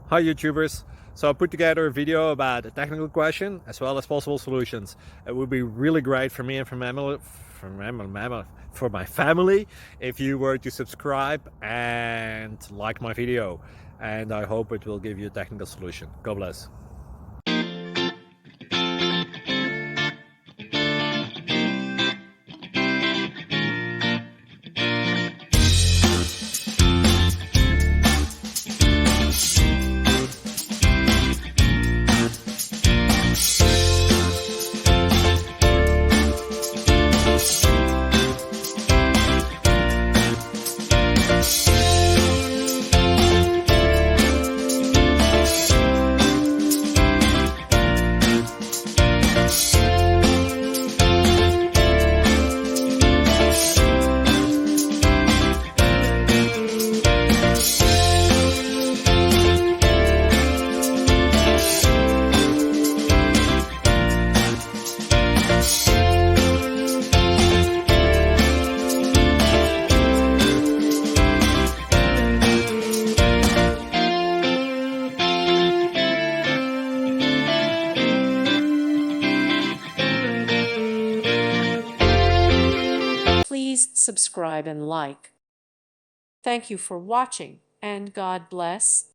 Hi YouTubers. So I put together a video about a technical question as well as possible solutions. It would be really great for me and for my family if you were to subscribe and like my video, and I hope it will give you a technical solution. God bless. Please subscribe and like. Thank you for watching, and God bless.